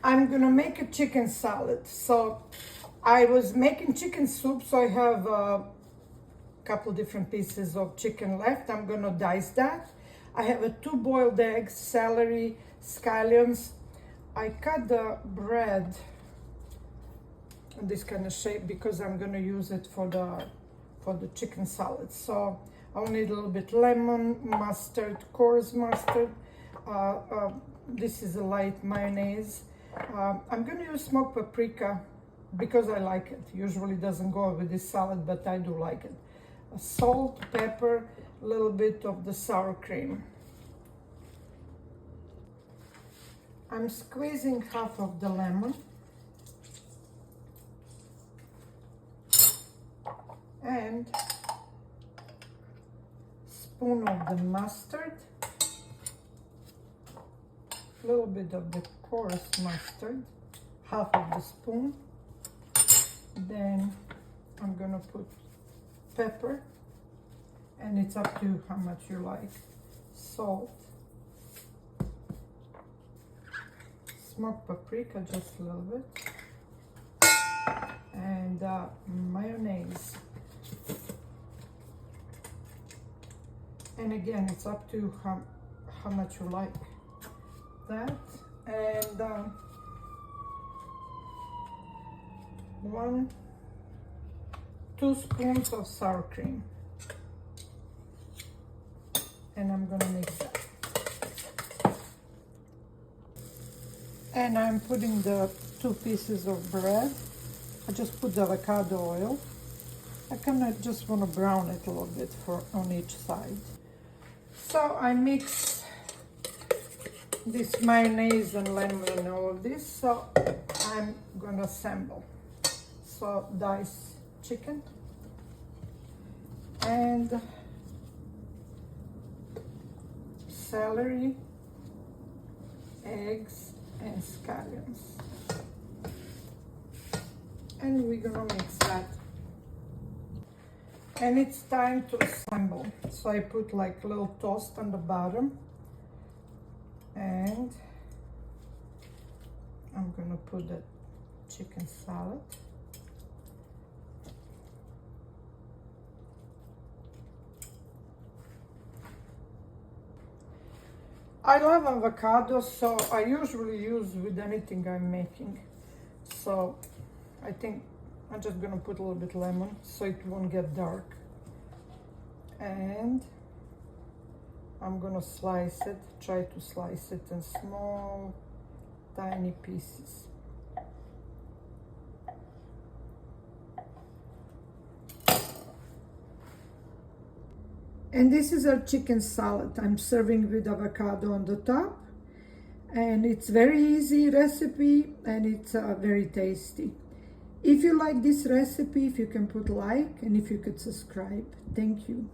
I'm gonna make a chicken salad. So I was making chicken soup, so I have a couple different pieces of chicken left. I'm gonna dice that. I have 2 boiled eggs, celery, scallions. I cut the bread in this kind of shape because I'm gonna use it for the chicken salad. So I'll need a little bit lemon, mustard, coarse mustard. This is a light mayonnaise. I'm gonna use smoked paprika because I like it. Usually doesn't go with this salad, but I do like it. Salt, pepper, a little bit of the sour cream. I'm squeezing half of the lemon and spoon of the mustard, a little bit of the coarse mustard, half of the spoon. Then I'm gonna put pepper, and it's up to how much you like. Salt, smoked paprika, just a little bit, and mayonnaise. And again, it's up to how much you like that. And 2 spoons of sour cream. And I'm gonna mix that. And I'm putting the 2 pieces of bread. I just put the avocado oil. I just want to brown it a little bit on each side. So I mix this mayonnaise and lemon and all of this. So I'm gonna assemble. So dice chicken and celery, eggs, and scallions. And we're gonna mix that. And it's time to assemble. So I put like a little toast on the bottom. And I'm gonna put the chicken salad. I love avocado, so I usually use with anything I'm making. So I think I'm just gonna put a little bit lemon so it won't get dark. And I'm gonna slice it, try to slice it in small, tiny pieces. And this is our chicken salad. I'm serving with avocado on the top. And it's very easy recipe and it's very tasty. If you like this recipe, if you can put like and if you could subscribe. Thank you.